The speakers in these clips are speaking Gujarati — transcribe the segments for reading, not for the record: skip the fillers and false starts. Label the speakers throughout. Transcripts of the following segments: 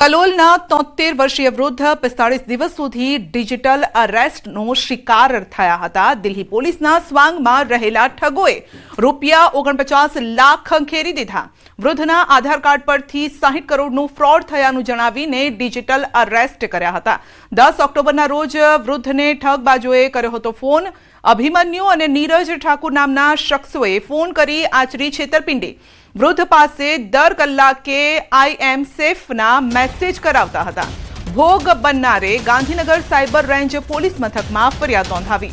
Speaker 1: કલોલના 73 વર્ષીય વૃદ્ધ 45 દિવસ સુધી ડિજિટલ અરેસ્ટનો શિકાર થયા હતા। દિલ્હી પોલીસના સ્વાંગમાં રહેલા ઠગોએ ₹49 લાખ ખંખેરી દીધા। વૃદ્ધના આધાર કાર્ડ પરથી 60 કરોડનું ફ્રોડ થયાનું જણાવીને ડિજિટલ અરેસ્ટ કર્યા હતા। 10 ઓક્ટોબરના રોજ વૃદ્ધને ઠગબાજોએ કર્યો હતો ફોન। અભિમન્યુ અને નીરજ ઠાકુર નામના શખ્સોએ ફોન કરી આચરી છેતરપિંડી। વૃદ્ધ પાસે દર કલાકે આઈ એમ સેફના મેસેજ કરાવતા હતા। ભોગ બનનારે ગાંધીનગર સાયબર રેન્જ પોલીસ મથકમાં ફરિયાદ નોંધાવી।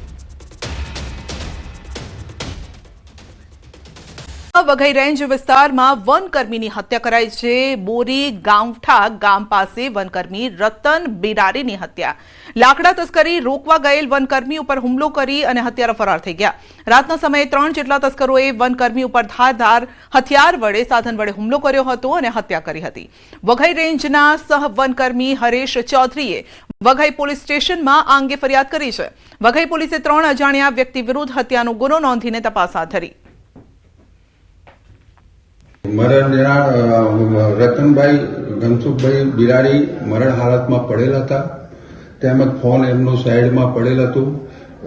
Speaker 1: વઘઈ રેન્જ વિસ્તારમાં વનકર્મીની હત્યા કરાઈ છે। બોરી ગાંવઠા ગામ પાસે વનકર્મી રતન બિરારીની હત્યા। લાકડા તસ્કરી રોકવા ગયેલ વનકર્મી ઉપર હુમલો કરી અને હત્યારા ફરાર થઈ ગયા। રાતના સમયે 3 જેટલા તસ્કરોએ વનકર્મી ઉપર ધારદાર હથિયાર વડે સાધન વડે હુમલો કર્યો હતો અને હત્યા કરી હતી। વઘઈ રેન્જના સહ વનકર્મી હરેશ ચૌધરીએ વઘઈ પોલીસ સ્ટેશનમાં આ અંગે ફરિયાદ કરી છે। વઘઈ પોલીસે 3 અજાણ્યા વ્યક્તિ વિરુદ્ધ હત્યાનો ગુનો નોંધીને તપાસ હાથ ધરી।
Speaker 2: મરણ રતનભાઈ ધનસુખભાઈ બિરાડી મરણ હાલતમાં પડેલ હતા। તેમજ ફોન એમનો સાઈડમાં પડેલ હતું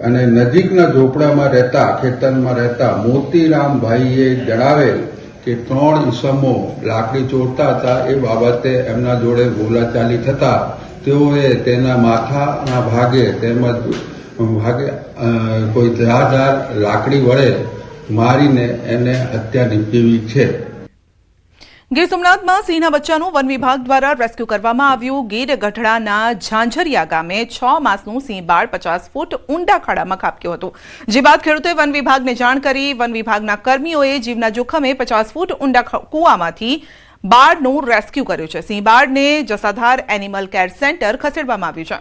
Speaker 2: અને નજીકના ઝોપડામાં રહેતા ખેતરમાં રહેતા મોતીરામભાઈએ જણાવેલ કે 3 ઈસમો લાકડી ચોરતા હતા। એ બાબતે એમના જોડે બોલાચાલી થતા તેઓએ તેના માથાના ભાગે તેમજ કોઈ ધારદાર લાકડી વડે મારીને એને હત્યા નિપજાવી છે।
Speaker 1: ગીર સોમનાથમાં સિંહના બચ્ચાનું વન વિભાગ દ્વારા રેસ્ક્યુ કરવામાં આવ્યું। ગીર ગઢડાના ઝાંઝરિયા ગામે 6 માસનું સિંહ બાળ 50 ફૂટ ઊંડા ખાડામાં ખાબક્યું હતું। જે બાદ ખેડૂતોએ વન વિભાગને જાણ કરી। વન વિભાગના કર્મીઓએ જીવના જોખમે 50 ફૂટ ઊંડા કૂવામાંથી બાળનું રેસ્ક્યુ કર્યું છે। સિંહ બાળને જસાધાર એનિમલ કેર સેન્ટર ખસેડવામાં આવ્યું છે।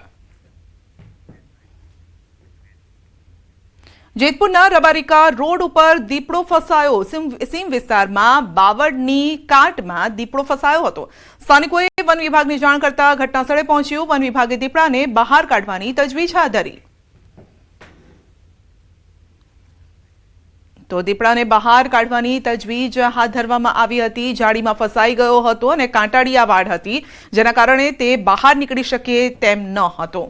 Speaker 1: જેતપુરના રબારિકા રોડ ઉપર દીપડો ફસાયો। સીમ વિસ્તારમાં બાવળની કાંટમાં દીપડો ફસાયો હતો। સ્થાનિકોએ વન વિભાગને જાણ કરતા ઘટનાસ્થળે પહોંચ્યું। વન વિભાગે દીપડાને બહાર કાઢવાની તજવીજ હાથ ધરી। તો દીપડાને બહાર કાઢવાની તજવીજ હાથ ધરવામાં આવી હતી। જાળીમાં ફસાઈ ગયો હતો અને કાંટાળિયા વાડ હતી, જેના કારણે તે બહાર નીકળી શકે તેમ ન હતો।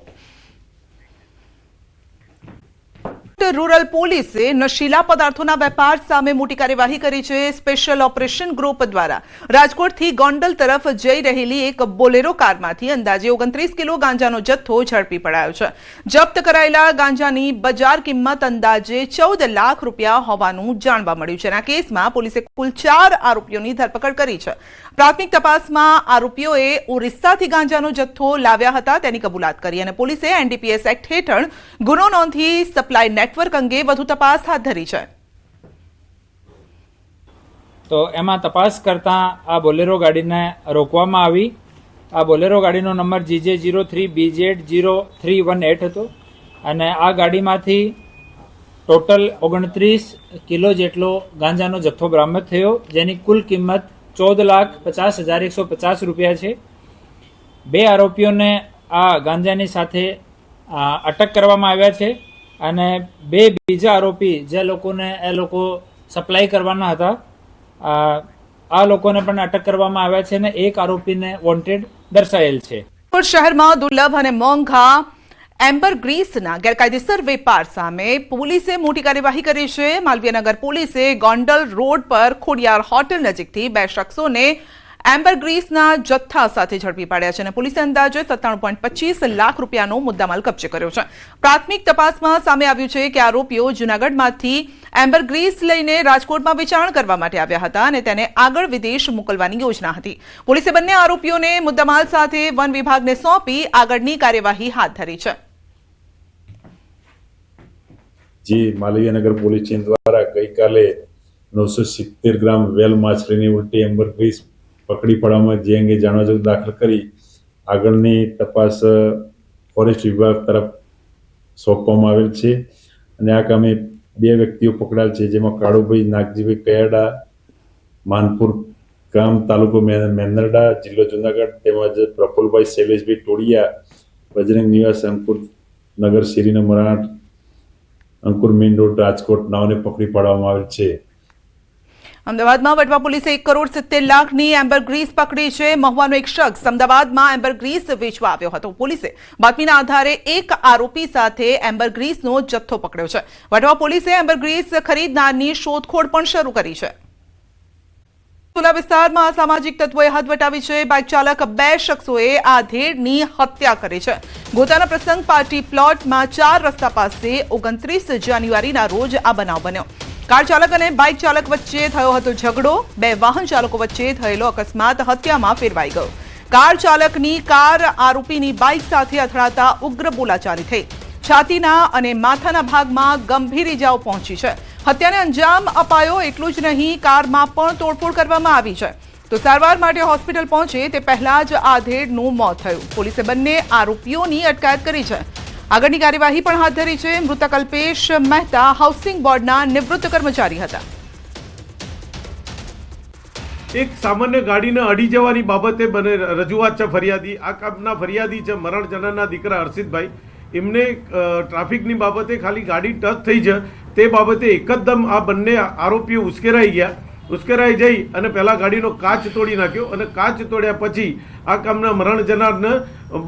Speaker 1: રૂરલ પોલીસે નશીલા પદાર્થોના વેપાર સામે મોટી કાર્યવાહી કરી છે। સ્પેશિયલ ઓપરેશન ગ્રુપ દ્વારા રાજકોટથી ગોંડલ તરફ જઈ રહેલી એક બોલેરો કારમાંથી અંદાજે 29 કિલો ગાંજાનો જથ્થો ઝડપી પડાયો છે। જપ્ત કરાયેલા ગાંજાની બજાર કિંમત અંદાજે 14 લાખ રૂપિયા હોવાનું જાણવા મળ્યું છે। આ કેસમાં પોલીસે કુલ 4 આરોપીઓની ધરપકડ કરી છે। પ્રાથમિક તપાસમાં આરોપીઓએ ઓરિસ્સાથી ગાંજાનો જથ્થો લાવ્યા હતા તેની કબૂલાત કરી અને પોલીસે એનડીપીએસ એક્ટ હેઠળ ગુનો નોંધી સપ્લાય નેટવર્ક અંગે વધુ તપાસ હાથ ધરી છે।
Speaker 3: તો એમાં તપાસ કરતા આ બોલેરો ગાડીને રોકવામાં આવી। આ બોલેરો ગાડીનો નંબર GJ03BZ0318 હતો અને આ ગાડીમાંથી ટોટલ 29 કિલો જેટલો ગાંજાનો જથ્થો બરામદ થયો, જેની કુલ કિંમત 14,50,150 રૂપિયા છે। 2 આરોપીઓને આ ગાંજાની સાથે અટક કરવામાં આવ્યા છે અને 2 બીજા આરોપી જે લોકોને એ લોકો સપ્લાય કરવાના હતા આ લોકોને પણ અટક કરવામાં આવ્યા છે અને 1 આરોપીને વોન્ટેડ દર્શાવેલ છે।
Speaker 1: શહેરમાં દુર્લભ અને મોંઘા એમ્બરગ્રીસના ગેરકાયદેસર વેપાર સામે પોલીસે મોટી કાર્યવાહી કરી છે। માલવીયનગર પોલીસે ગોંડલ રોડ પર ખોડિયાર હોટેલ નજીકથી 2 શખ્સોને એમ્બરગ્રીસના જથ્થા સાથે ઝડપી પાડ્યા છે અને પોલીસે અંદાજે 97.25 લાખ રૂપિયાનો મુદ્દામાલ કબજે કર્યો છે। પ્રાથમિક તપાસમાં સામે આવ્યું છે કે આરોપીઓ જૂનાગઢમાંથી એમ્બરગ્રીસ લઈને રાજકોટમાં વેચાણ કરવા માટે આવ્યા હતા અને તેને આગળ વિદેશ મોકલવાની યોજના હતી। પોલીસે બંને આરોપીઓને મુદ્દામાલ સાથે વન વિભાગને સોંપી આગળની કાર્યવાહી હાથ ધરી છે।
Speaker 4: जी मालवीयनगर पोलीस स्टेशन द्वारा गई काले 970 ग्राम वेल माछलीनी उल्टी एम्बरग्रीस पकड़ी पड़वामां जे अंगे जाणवा जोग दाखल करी आगळनी तपास फॉरेस्ट विभाग तरफ सोंपवामां आवेल छे अने आ कामे 2 व्यक्तिओ पकड़ाયેલ છે, જેમાં કાળુભાઈ નાગજીભાઈ કયાડા, માનપુર ગામ, તાલુકો મેંદરડા, જિલ્લો જુનાગઢ, તેમજ પ્રફુલભાઈ શૈલેષભાઈ ટોળિયા, બજરંગ નિવાસ અંકુર નગર શેરી નંબર 8 અંકુર મેઇન રોડ રાજકોટ નાઓને પકડી પાડવામાં આવેલ છે।
Speaker 1: અમદાવાદમાં વટવા પોલીસે 1 કરોડ 70 લાખની એમ્બરગ્રીસ પકડી છે. મહુવાનો એક શખ્સ અમદાવાદમાં એમ્બરગ્રીસ વેચવા આવ્યો હતો. પોલીસે બાતમીના આધારે એક આરોપી સાથે એમ્બરગ્રીસનો જથ્થો પકડ્યો છે. વટવા પોલીસે એમ્બરગ્રીસ ખરીદનારની શોધખોળ પણ શરૂ કરી છે. સોલા વિસ્તારમાં સામાજિક તત્વોએ હદ વટાવી છે. બાઇક ચાલક 2 શખ્સોએ આધેડની હત્યા કરી છે. ગોતાના પ્રસંગ પાર્ટી પ્લોટમાં 4 રસ્તા પાસે 29 જાન્યુઆરીના રોજ આ બનાવ બન્યો. કાર ચાલક અને બાઇક ચાલક વચ્ચે થયો હતો ઝઘડો. 2 વાહન ચાલકો વચ્ચે થયેલો અકસ્માત હત્યામાં ફેરવાઈ ગયો. કાર ચાલકની કાર આરોપીની બાઇક સાથે અથડાતા ઉગ્ર બોલાચાલી થઈ. છાતીના અને માથાના ભાગમાં ગંભીર ઇજાઓ પહોંચી છે. હત્યાને અંજામ અપાયો. એટલું જ નહીં, કારમાં પણ તોડફોડ કરવામાં આવી છે. તો સારવાર માટે હોસ્પિટલ પહોંચે તે પહેલા જ આધેડનું મોત થયું. પોલીસે બંને આરોપીઓની અટકાયત કરી છે. આગળની કાર્યવાહી પણ હાથ ધરી છે. મૃતક અલ્પેશ મહેતા હાઉસિંગ બોર્ડના નિવૃત્ત કર્મચારી હતા.
Speaker 5: એક સામાન્ય ગાડીને અડી જવાની બાબતે બને રજૂઆત છે. ફરિયાદી આ કામના ફરિયાદી છે મરણ જનારના દીકરા હર્ષિતભાઈ. એમને ટ્રાફિકની બાબતે ખાલી ગાડી ટચ થઈ છે તે બાબતે એકદમ આ બંને આરોપીઓ ઉશ્કેરાઈ ગયા. ઉશ્કેરાઈ જઈ અને પહેલા ગાડીનો કાચ તોડી નાખ્યો અને કાચ તોડ્યા પછી આ કામના મરણ જનારને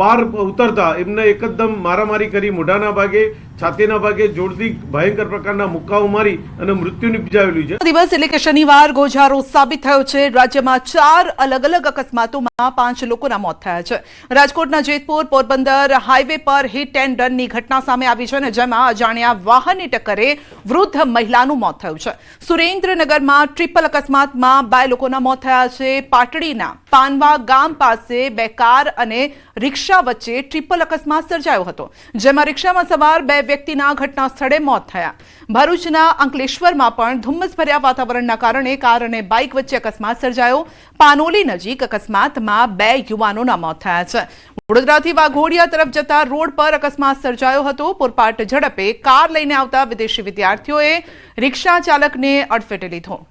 Speaker 5: બહાર ઉતરતા એમને એકદમ મારામારી કરી. મોઢાના ભાગે, છાતીના ભાગે જોરથી ભયંકર પ્રકારના મુક્કાઓ મારી અને મૃત્યુ નિપજાવેલું છે.
Speaker 1: દિવસ એટલે કે શનિવાર ગોઝારો સાબિત થયો છે. રાજ્યમાં 4 અલગ અલગ અકસ્માતોમાં 5 લોકોના મોત થયા છે. રાજકોટના જેતપુર પોરબંદર હાઈવે પર હિટ એન્ડ રનની ઘટના સામે આવી છે અને જેમાં અજાણ્યા વાહનની ટક્કરે વૃદ્ધ મહિલાનું મોત થયું છે. સુરેન્દ્રનગરમાં ટ્રિપલ અકસ્માતમાં 2 લોકોના મોત થયા છે. પાટડીના પાનવા ગામ પાસે 2 કાર અને રિક્ષા વચ્ચે ટ્રિપલ અકસ્માત સર્જાયો હતો, જેમાં રિક્ષામાં સવાર 2 વ્યક્તિના ઘટના સ્થળે મોત થયા. ભરૂચના અંકલેશ્વરમાં પણ ધુમ્મસભર્યા વાતાવરણના કારણે કાર અને બાઇક વચ્ચે અકસ્માત સર્જાયો. પાનોલી નજીક અકસ્માતમાં 2 યુવાનોના મોત થયા છે. વડોદરાથી વાઘોડિયા તરફ જતા રોડ પર અકસ્માત સર્જાયો હતો. પૂરપાટ ઝડપે કાર લઈને આવતા વિદેશી વિદ્યાર્થીઓએ રિક્ષા ચાલકને અડફેટે લીધો.